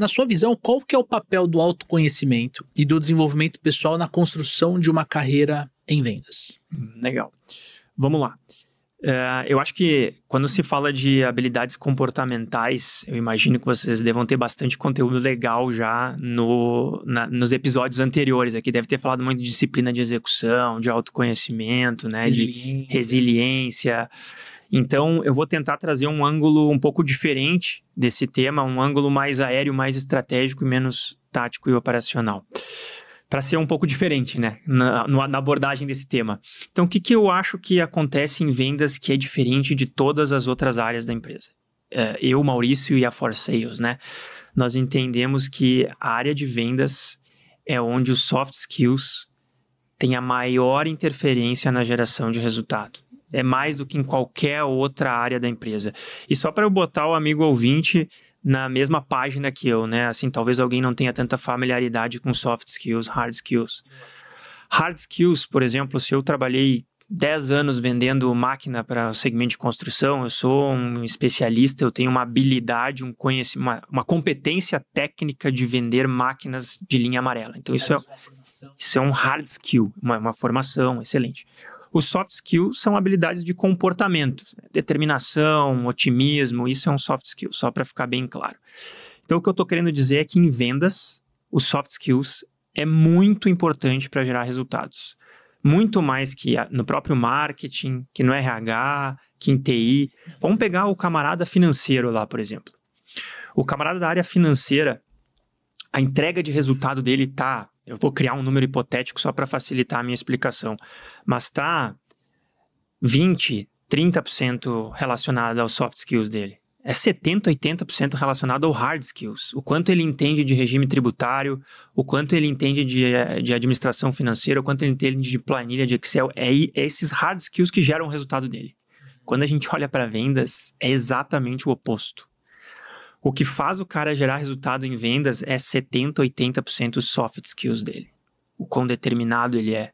Na sua visão, qual que é o papel do autoconhecimento e do desenvolvimento pessoal na construção de uma carreira em vendas? Legal. Vamos lá. Eu acho que quando se fala de habilidades comportamentais, eu imagino que vocês devam ter bastante conteúdo legal já nos episódios anteriores. Aqui deve ter falado muito de disciplina de execução, de autoconhecimento, né? De resiliência. Então, eu vou tentar trazer um ângulo um pouco diferente desse tema, um ângulo mais aéreo, mais estratégico e menos tático e operacional. Para ser um pouco diferente, né, na abordagem desse tema. Então, o que eu acho que acontece em vendas que é diferente de todas as outras áreas da empresa? Eu, Maurício e a For Sales, né? Nós entendemos que a área de vendas é onde os soft skills têm a maior interferência na geração de resultado. É mais do que em qualquer outra área da empresa. E só para eu botar o amigo ouvinte na mesma página que eu, né? Assim, talvez alguém não tenha tanta familiaridade com soft skills, hard skills. Hard skills, por exemplo, se eu trabalhei 10 anos vendendo máquina para o segmento de construção, eu sou um especialista, eu tenho uma habilidade, uma competência técnica de vender máquinas de linha amarela. Então, isso é um hard skill, uma formação excelente. Os soft skills são habilidades de comportamento, determinação, otimismo, isso é um soft skill, só para ficar bem claro. Então, o que eu estou querendo dizer é que em vendas, os soft skills é muito importante para gerar resultados. Muito mais que no próprio marketing, que no RH, que em TI. Vamos pegar o camarada financeiro lá, por exemplo. O camarada da área financeira, a entrega de resultado dele está... Eu vou criar um número hipotético só para facilitar a minha explicação. Mas está 20%, 30% relacionado aos soft skills dele. É 70%, 80% relacionado ao hard skills. O quanto ele entende de regime tributário, o quanto ele entende de administração financeira, o quanto ele entende de planilha, de Excel. É esses hard skills que geram o resultado dele. Quando a gente olha para vendas, é exatamente o oposto. O que faz o cara gerar resultado em vendas é 70%, 80% os soft skills dele. O quão determinado ele é,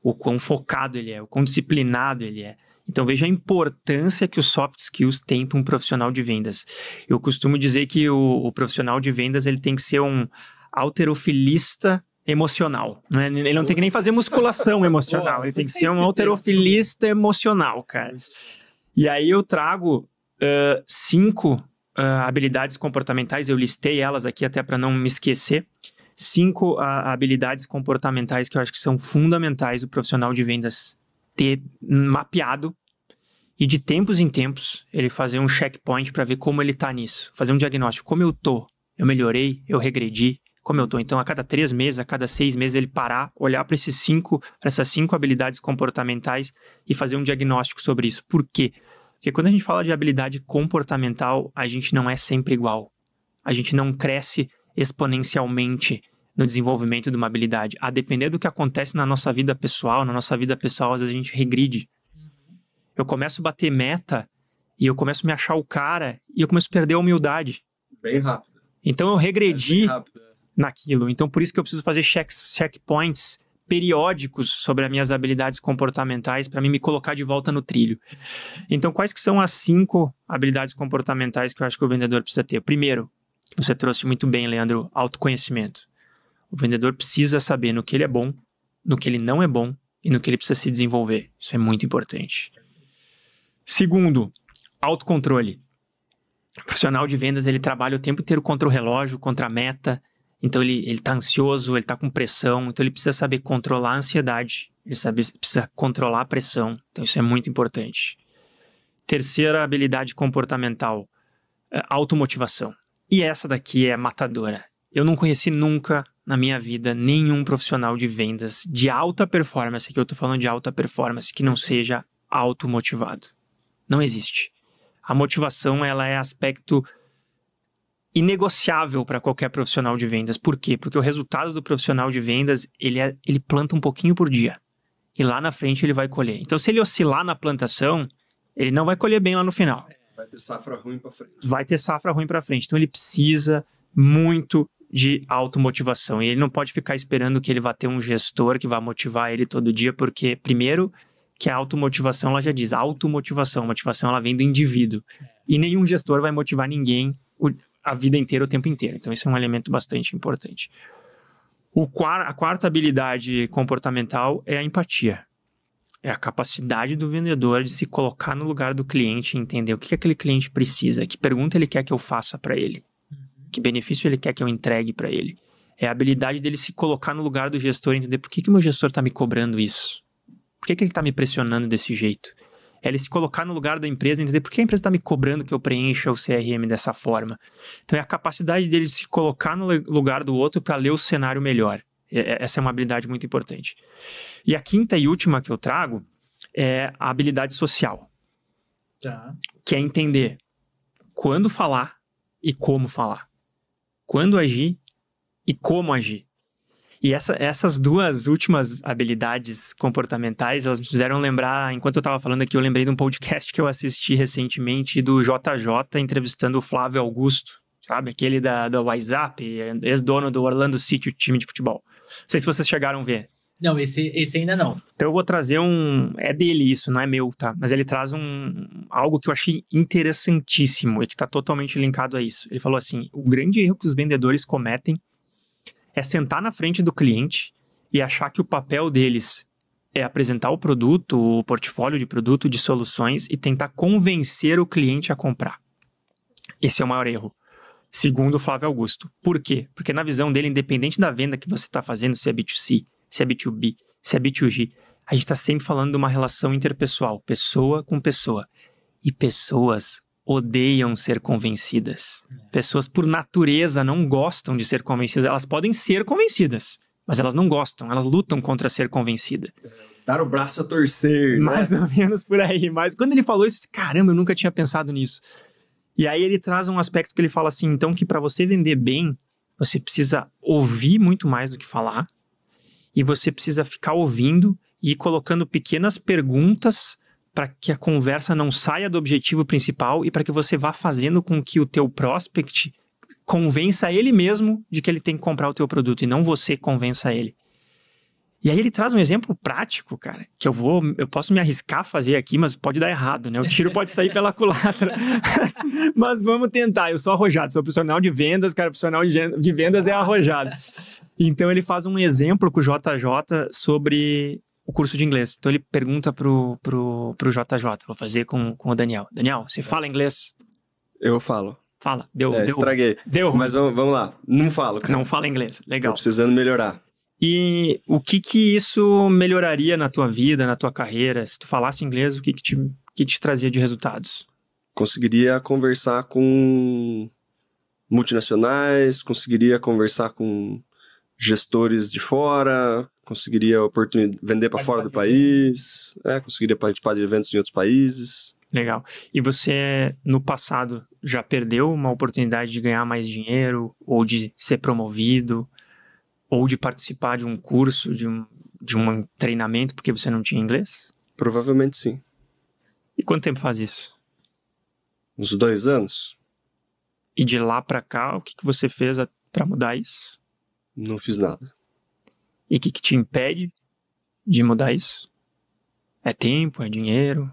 o quão focado ele é, o quão disciplinado ele é. Então veja a importância que os soft skills têm para um profissional de vendas. Eu costumo dizer que o profissional de vendas ele tem que ser um halterofilista emocional. Não é? Ele não tem que nem fazer musculação emocional, ele tem que ser um halterofilista emocional, cara. E aí eu trago 5... habilidades comportamentais, eu listei elas aqui até para não me esquecer. 5 habilidades comportamentais que eu acho que são fundamentais o profissional de vendas ter mapeado e de tempos em tempos ele fazer um checkpoint para ver como ele está nisso, fazer um diagnóstico, como eu tô, eu melhorei, eu regredi, como eu tô. Então a cada 3 meses, a cada 6 meses ele parar, olhar para essas 5 habilidades comportamentais e fazer um diagnóstico sobre isso. Por quê? Porque quando a gente fala de habilidade comportamental, a gente não é sempre igual. A gente não cresce exponencialmente no desenvolvimento de uma habilidade. A depender do que acontece na nossa vida pessoal, às vezes a gente regride. Eu começo a bater meta e eu começo a me achar o cara e eu começo a perder a humildade. Bem rápido. Então eu regredi naquilo. Então por isso que eu preciso fazer checkpoints periódicos sobre as minhas habilidades comportamentais para mim me colocar de volta no trilho. Então, quais que são as 5 habilidades comportamentais que eu acho que o vendedor precisa ter? Primeiro, você trouxe muito bem, Leandro, autoconhecimento. O vendedor precisa saber no que ele é bom, no que ele não é bom e no que ele precisa se desenvolver. Isso é muito importante. Segundo, autocontrole. O profissional de vendas, ele trabalha o tempo inteiro contra o relógio, contra a meta. Então ele está ansioso, ele está com pressão, então ele precisa saber controlar a ansiedade, precisa controlar a pressão, então isso é muito importante. Terceira habilidade comportamental, automotivação. E essa daqui é matadora. Eu não conheci nunca na minha vida nenhum profissional de vendas de alta performance, que eu estou falando de alta performance, que não seja automotivado. Não existe. A motivação ela é aspecto inegociável para qualquer profissional de vendas. Por quê? Porque o resultado do profissional de vendas, ele planta um pouquinho por dia. E lá na frente ele vai colher. Então, se ele oscilar na plantação, ele não vai colher bem lá no final. Vai ter safra ruim para frente. Vai ter safra ruim para frente. Então, ele precisa muito de automotivação. E ele não pode ficar esperando que ele vá ter um gestor que vá motivar ele todo dia, porque, primeiro, que a automotivação, ela já diz, a automotivação, a motivação, ela vem do indivíduo. E nenhum gestor vai motivar ninguém a vida inteira, o tempo inteiro. Então, esse é um elemento bastante importante. A quarta habilidade comportamental é a empatia. É a capacidade do vendedor de se colocar no lugar do cliente e entender o que aquele cliente precisa, que pergunta ele quer que eu faça para ele, que benefício ele quer que eu entregue para ele. É a habilidade dele se colocar no lugar do gestor e entender por que o meu gestor está me cobrando isso. Por que ele está me pressionando desse jeito? É ele se colocar no lugar da empresa e entender por que a empresa está me cobrando que eu preencha o CRM dessa forma. Então é a capacidade dele se colocar no lugar do outro para ler o cenário melhor. Essa é uma habilidade muito importante. E a quinta e última que eu trago é a habilidade social. Tá. Que é entender quando falar e como falar. Quando agir e como agir. E essas duas últimas habilidades comportamentais, elas me fizeram lembrar, enquanto eu estava falando aqui, eu lembrei de um podcast que eu assisti recentemente do JJ entrevistando o Flávio Augusto, sabe? Aquele da WhatsApp, ex-dono do Orlando City, o time de futebol. Não sei se vocês chegaram a ver. Não, esse ainda não. Então eu vou trazer é dele isso, não é meu, tá? Mas ele traz algo que eu achei interessantíssimo e que está totalmente linkado a isso. Ele falou assim, o grande erro que os vendedores cometem é sentar na frente do cliente e achar que o papel deles é apresentar o produto, o portfólio de produto, de soluções e tentar convencer o cliente a comprar. Esse é o maior erro, segundo o Flávio Augusto. Por quê? Porque na visão dele, independente da venda que você está fazendo, se é B2C, se é B2B, se é B2G, a gente está sempre falando de uma relação interpessoal, pessoa com pessoa. E pessoas odeiam ser convencidas. Pessoas, por natureza, não gostam de ser convencidas. Elas podem ser convencidas, mas elas não gostam. Elas lutam contra ser convencida. Dar o braço a torcer, mais né? ou menos por aí. Mas quando ele falou isso, caramba, eu nunca tinha pensado nisso. E aí ele traz um aspecto que ele fala assim, então que para você vender bem, você precisa ouvir muito mais do que falar. E você precisa ficar ouvindo e ir colocando pequenas perguntas para que a conversa não saia do objetivo principal e para que você vá fazendo com que o teu prospect convença ele mesmo de que ele tem que comprar o teu produto e não você convença ele. E aí ele traz um exemplo prático, cara, que eu posso me arriscar a fazer aqui, mas pode dar errado, né? O tiro pode sair pela culatra. Mas vamos tentar. Eu sou arrojado, sou profissional de vendas, cara, profissional de vendas é arrojado. Então ele faz um exemplo com o JJ sobre o curso de inglês. Então ele pergunta pro JJ, vou fazer com o Daniel. Daniel, você fala inglês? Eu falo. Fala. Deu. Estraguei. Deu. Mas vamos lá. Não falo, cara. Não fala inglês. Legal. Tô precisando melhorar. E o que isso melhoraria na tua vida, na tua carreira? Se tu falasse inglês, o que te trazia de resultados? Conseguiria conversar com multinacionais, conseguiria conversar com gestores de fora, conseguiria vender para fora do país, conseguiria participar de eventos em outros países. Legal. E você, no passado, já perdeu uma oportunidade de ganhar mais dinheiro, ou de ser promovido, ou de participar de um curso, de um treinamento porque você não tinha inglês? Provavelmente sim. E quanto tempo faz isso? Uns 2 anos. E de lá pra cá, o que você fez pra mudar isso? Não fiz nada. E o que te impede de mudar isso? É tempo? É dinheiro?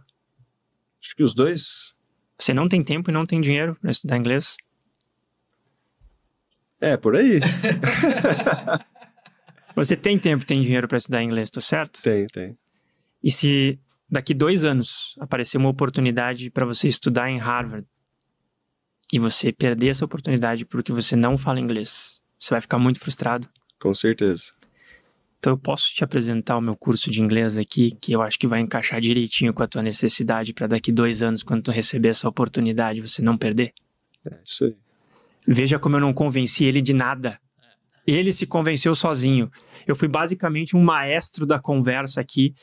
Acho que os dois. Você não tem tempo e não tem dinheiro pra estudar inglês? Por aí. Você tem tempo e tem dinheiro pra estudar inglês, tô certo? Tem. E se daqui 2 anos aparecer uma oportunidade pra você estudar em Harvard e você perder essa oportunidade porque você não fala inglês, você vai ficar muito frustrado? Com certeza. Então eu posso te apresentar o meu curso de inglês aqui, que eu acho que vai encaixar direitinho com a tua necessidade pra daqui 2 anos, quando tu receber essa oportunidade, você não perder? É isso aí. Veja como eu não convenci ele de nada. Ele se convenceu sozinho. Eu fui basicamente um maestro da conversa aqui.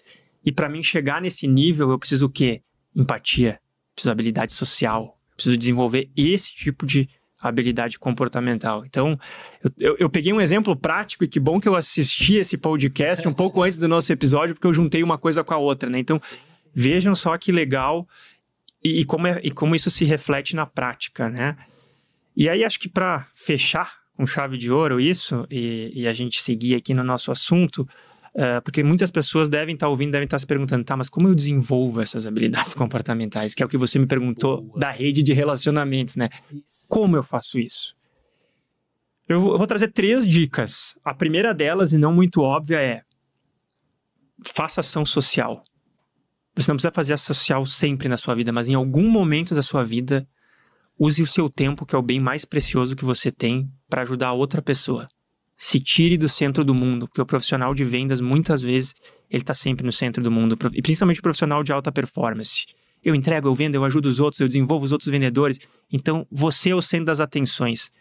E para mim chegar nesse nível, eu preciso o quê? Empatia. Preciso habilidade social. Preciso desenvolver esse tipo de habilidade comportamental. Então, eu peguei um exemplo prático e que bom que eu assisti esse podcast um pouco antes do nosso episódio, porque eu juntei uma coisa com a outra, né? Então, vejam só que legal e como isso se reflete na prática, né? E aí, acho que para fechar com chave de ouro isso, e a gente seguir aqui no nosso assunto, Porque muitas pessoas devem estar ouvindo, devem estar se perguntando, tá, mas como eu desenvolvo essas habilidades comportamentais? Que é o que você me perguntou da rede de relacionamentos, né? Como eu faço isso? Eu vou trazer 3 dicas. A primeira delas, e não muito óbvia, é faça ação social. Você não precisa fazer ação social sempre na sua vida, mas em algum momento da sua vida, use o seu tempo, que é o bem mais precioso que você tem, para ajudar a outra pessoa. Se tire do centro do mundo, porque o profissional de vendas, muitas vezes, ele está sempre no centro do mundo, e principalmente o profissional de alta performance. Eu entrego, eu vendo, eu ajudo os outros, eu desenvolvo os outros vendedores. Então, você é o centro das atenções.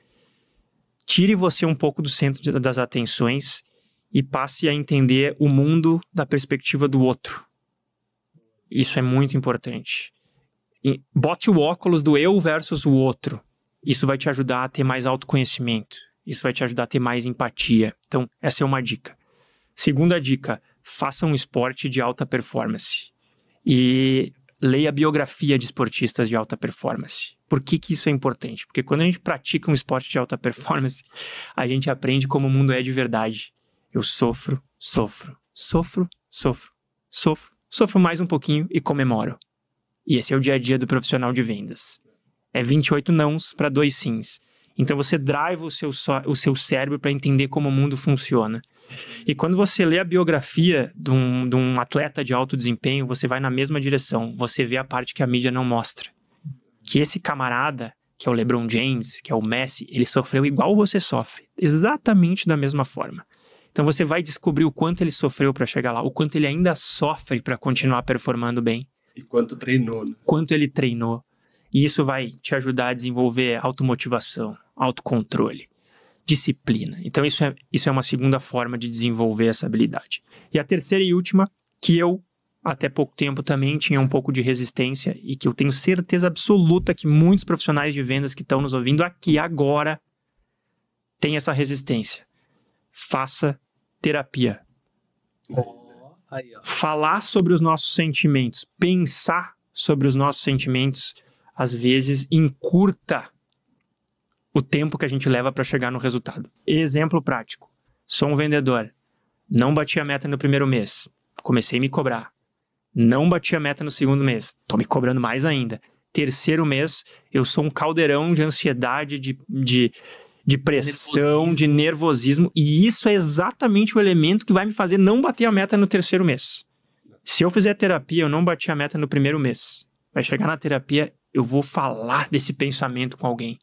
Tire você um pouco do centro das atenções e passe a entender o mundo da perspectiva do outro. Isso é muito importante. E bote o óculos do eu versus o outro. Isso vai te ajudar a ter mais autoconhecimento. Isso vai te ajudar a ter mais empatia. Então, essa é uma dica. Segunda dica, faça um esporte de alta performance. E leia a biografia de esportistas de alta performance. Por que isso é importante? Porque quando a gente pratica um esporte de alta performance, a gente aprende como o mundo é de verdade. Eu sofro mais um pouquinho e comemoro. E esse é o dia a dia do profissional de vendas. É 28 nãos para 2 sims. Então você drive o seu cérebro para entender como o mundo funciona. E quando você lê a biografia de um atleta de alto desempenho, você vai na mesma direção. Você vê a parte que a mídia não mostra. Que esse camarada, que é o LeBron James, que é o Messi, ele sofreu igual você sofre. Exatamente da mesma forma. Então você vai descobrir o quanto ele sofreu para chegar lá, o quanto ele ainda sofre para continuar performando bem. E quanto treinou, né? Quanto ele treinou. E isso vai te ajudar a desenvolver automotivação, autocontrole, disciplina. Então isso é uma segunda forma de desenvolver essa habilidade. E a terceira e última, que eu até pouco tempo também tinha um pouco de resistência e que eu tenho certeza absoluta que muitos profissionais de vendas que estão nos ouvindo aqui agora têm essa resistência. Faça terapia. Aí, ó. Falar sobre os nossos sentimentos, pensar sobre os nossos sentimentos, às vezes encurta o tempo que a gente leva para chegar no resultado. Exemplo prático. Sou um vendedor. Não bati a meta no primeiro mês. Comecei a me cobrar. Não bati a meta no segundo mês. Estou me cobrando mais ainda. Terceiro mês, eu sou um caldeirão de ansiedade, de pressão, de nervosismo. E isso é exatamente o elemento que vai me fazer não bater a meta no terceiro mês. Se eu fizer terapia, eu não bati a meta no primeiro mês. Vai chegar na terapia, eu vou falar desse pensamento com alguém.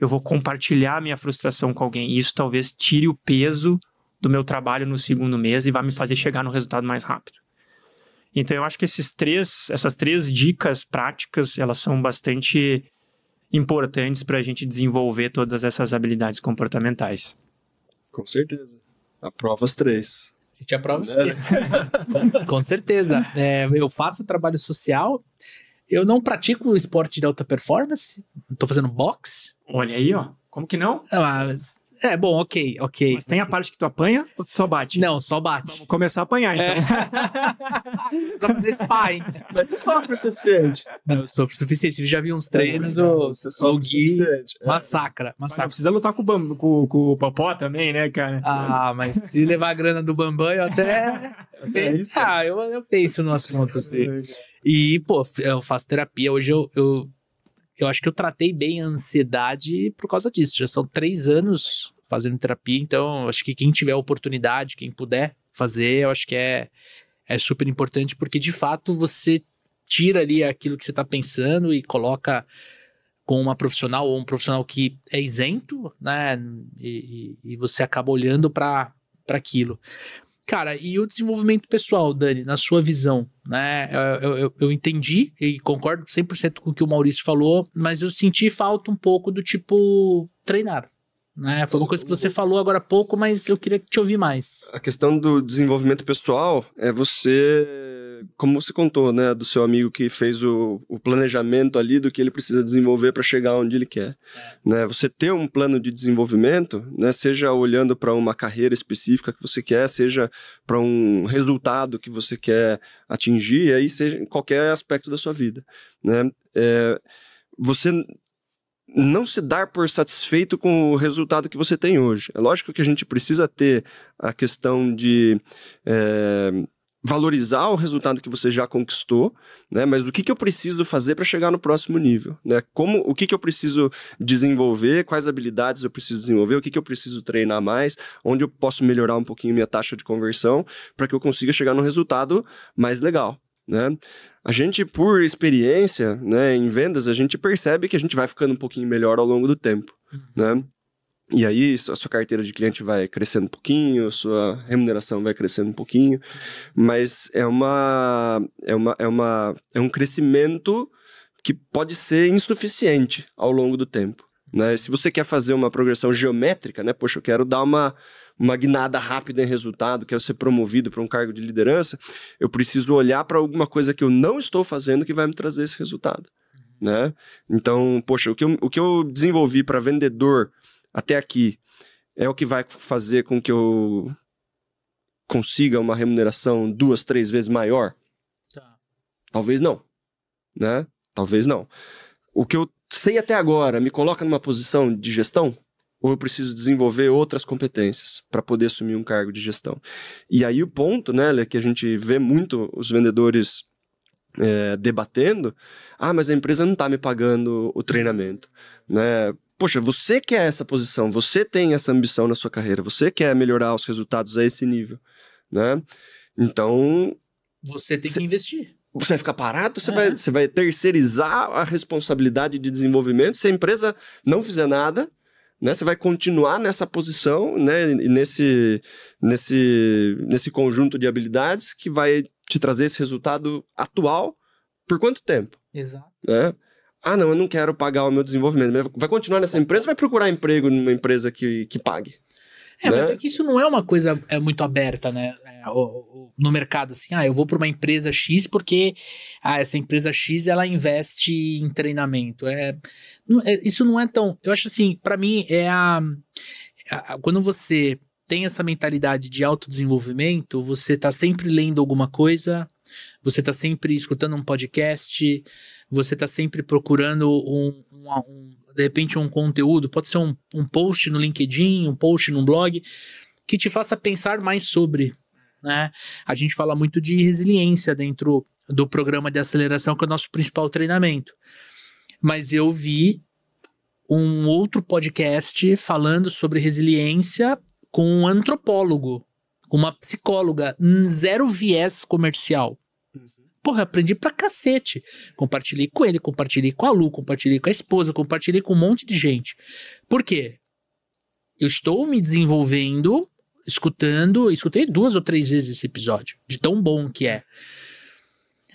Eu vou compartilhar a minha frustração com alguém. E isso talvez tire o peso do meu trabalho no segundo mês e vai me fazer chegar no resultado mais rápido. Então eu acho que essas 3 dicas práticas, elas são bastante importantes para a gente desenvolver todas essas habilidades comportamentais. Com certeza. Aprova as 3. A gente aprova os 3. Com certeza. Eu faço trabalho social. Eu não pratico esporte de alta performance. Tô fazendo boxe. Olha aí, ó. Como que não? Mas, bom, ok. Mas tem a parte que tu apanha ou tu só bate? Não, só bate. Vamos começar a apanhar, então. Só fazer spa, hein? Mas você sofre o suficiente. Não, eu sofro o suficiente. Eu já vi uns treinos, Você sofre o Gui suficiente. massacra. Mas não precisa lutar com o Popó também, né, cara? Ah, mas se levar a grana do Bambam, eu até... eu penso no assunto, assim. E, pô, eu faço terapia. Hoje eu acho que eu tratei bem a ansiedade por causa disso. Já são 3 anos fazendo terapia, então acho que quem tiver oportunidade, quem puder fazer, eu acho que é super importante, porque de fato você tira ali aquilo que você está pensando e coloca com uma profissional ou um profissional que é isento, né? E você acaba olhando para aquilo. Cara, e o desenvolvimento pessoal, Dani, na sua visão, né? Eu entendi e concordo 100% com o que o Maurício falou, mas eu senti falta um pouco do tipo treinar, né? Foi uma coisa que você falou agora há pouco, mas eu queria te ouvir mais. A questão do desenvolvimento pessoal é você, como você contou, né, do seu amigo que fez o planejamento ali do que ele precisa desenvolver para chegar onde ele quer. Né? Você ter um plano de desenvolvimento, né, seja olhando para uma carreira específica que você quer, seja para um resultado que você quer atingir, e aí seja em qualquer aspecto da sua vida. Né? Você não se dar por satisfeito com o resultado que você tem hoje. É lógico que a gente precisa ter a questão de valorizar o resultado que você já conquistou, né? Mas o que eu preciso fazer para chegar no próximo nível, né? O que eu preciso desenvolver, quais habilidades eu preciso desenvolver, o que eu preciso treinar mais, onde eu posso melhorar um pouquinho minha taxa de conversão para que eu consiga chegar no resultado mais legal, né? A gente, por experiência, né, em vendas, a gente percebe que a gente vai ficando um pouquinho melhor ao longo do tempo, né? E aí a sua carteira de cliente vai crescendo um pouquinho, a sua remuneração vai crescendo um pouquinho, mas é um crescimento que pode ser insuficiente ao longo do tempo, né? Se você quer fazer uma progressão geométrica, né? Poxa, eu quero dar uma guinada rápida em resultado, quero ser promovido para um cargo de liderança, eu preciso olhar para alguma coisa que eu não estou fazendo que vai me trazer esse resultado, né? Então, poxa, o que eu desenvolvi para vendedor até aqui é o que vai fazer com que eu consiga uma remuneração 2, 3 vezes maior? Tá. Talvez não, né? Talvez não. O que eu sei até agora me coloca numa posição de gestão? Ou eu preciso desenvolver outras competências para poder assumir um cargo de gestão? E aí o ponto, né, que a gente vê muito os vendedores debatendo, mas a empresa não está me pagando o treinamento, né? Poxa, você quer essa posição, você tem essa ambição na sua carreira, você quer melhorar os resultados a esse nível, né? Então... Você tem que investir. Você vai ficar parado? Você vai terceirizar a responsabilidade de desenvolvimento se a empresa não fizer nada, né? Você vai continuar nessa posição, né? Nesse conjunto de habilidades que vai te trazer esse resultado atual por quanto tempo? Exato. Né? Não, eu não quero pagar o meu desenvolvimento. Vai continuar nessa empresa ou vai procurar emprego numa empresa que pague? Né? Mas é que isso não é uma coisa muito aberta, né? No mercado, assim, eu vou para uma empresa X porque essa empresa X, ela investe em treinamento. Isso não é tão... Eu acho assim, para mim, quando você tem essa mentalidade de autodesenvolvimento, você tá sempre lendo alguma coisa, você tá sempre escutando um podcast, você tá sempre procurando de repente um conteúdo, pode ser um post no LinkedIn, um post num blog, que te faça pensar mais sobre, né? A gente fala muito de resiliência dentro do programa de aceleração, que é o nosso principal treinamento. Mas eu vi um outro podcast falando sobre resiliência com um antropólogo, com uma psicóloga, zero viés comercial. Porra, eu aprendi pra cacete. Compartilhei com ele, compartilhei com a Lu, compartilhei com a esposa, compartilhei com um monte de gente. Por quê? Eu estou me desenvolvendo, escutei 2 ou 3 vezes esse episódio, de tão bom que é.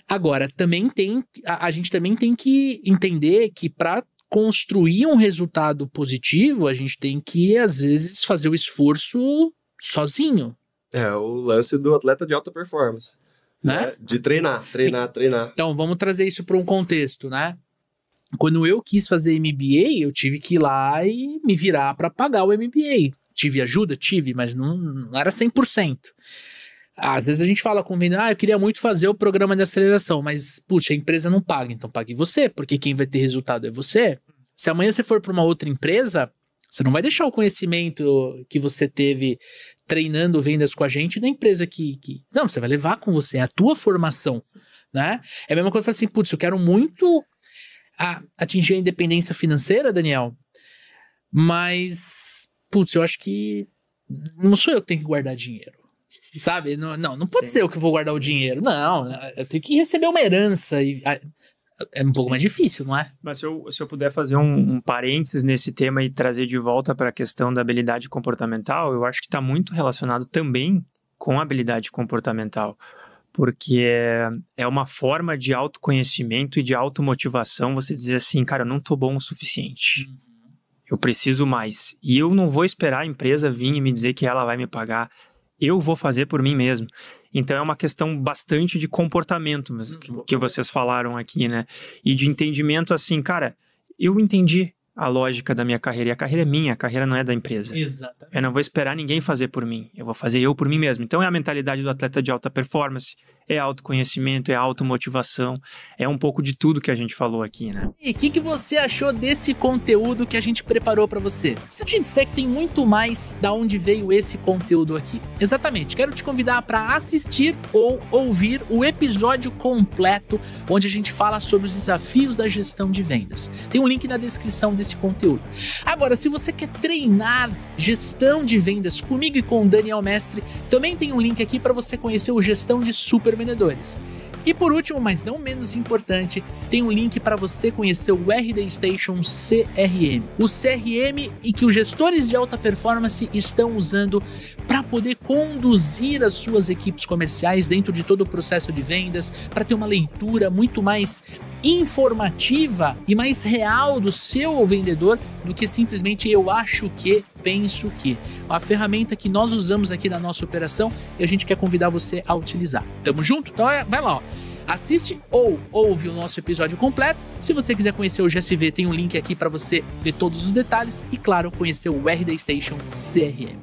Agora, a gente também tem que entender que para construir um resultado positivo, a gente tem que, às vezes, fazer o esforço sozinho. É o lance do atleta de alta performance. Né? De treinar. Então, vamos trazer isso para um contexto, né? Quando eu quis fazer MBA, eu tive que ir lá e me virar para pagar o MBA. Tive ajuda? Tive, mas não era 100%. Às vezes a gente fala com o vendedor, eu queria muito fazer o programa de aceleração, mas, puxa, a empresa não paga, então pague você, porque quem vai ter resultado é você. Se amanhã você for para uma outra empresa, você não vai deixar o conhecimento que você teve treinando vendas com a gente na empresa Não, você vai levar com você, é a tua formação, né? É a mesma coisa assim, putz, eu quero muito atingir a independência financeira, Daniel, mas, putz, eu acho que não sou eu que tenho que guardar dinheiro, sabe? Não pode ser eu que vou guardar o dinheiro, não, eu tenho que receber uma herança e... É um pouco mais difícil, não é? Mas se eu puder fazer um parênteses nesse tema e trazer de volta para a questão da habilidade comportamental, eu acho que está muito relacionado também com a habilidade comportamental, porque é uma forma de autoconhecimento e de automotivação você dizer assim, cara, eu não tô bom o suficiente, eu preciso mais, e eu não vou esperar a empresa vir e me dizer que ela vai me pagar, eu vou fazer por mim mesmo. Então é uma questão bastante de comportamento mesmo, que vocês falaram aqui, né? E de entendimento assim, cara, eu entendi, a lógica da minha carreira. E a carreira é minha, a carreira não é da empresa. Exatamente. Eu não vou esperar ninguém fazer por mim. Eu vou fazer eu por mim mesmo. Então é a mentalidade do atleta de alta performance, é autoconhecimento, é automotivação, é um pouco de tudo que a gente falou aqui, né? E o que você achou desse conteúdo que a gente preparou para você? Se eu te disser que tem muito mais da onde veio esse conteúdo aqui. Exatamente, quero te convidar para assistir ou ouvir o episódio completo, onde a gente fala sobre os desafios da gestão de vendas. Tem um link na descrição desse conteúdo. Agora, se você quer treinar gestão de vendas comigo e com o Daniel Mestre, também tem um link aqui para você conhecer o Gestão de Super Vendedores. E por último, mas não menos importante, tem um link para você conhecer o RD Station CRM. O CRM e que os gestores de alta performance estão usando para poder conduzir as suas equipes comerciais dentro de todo o processo de vendas, para ter uma leitura muito mais informativa e mais real do seu vendedor do que simplesmente eu acho que, penso que. A ferramenta que nós usamos aqui na nossa operação e a gente quer convidar você a utilizar. Tamo junto? Então vai lá, ó. Assiste ou ouve o nosso episódio completo. Se você quiser conhecer o GSV, tem um link aqui para você ver todos os detalhes e, claro, conhecer o RD Station CRM.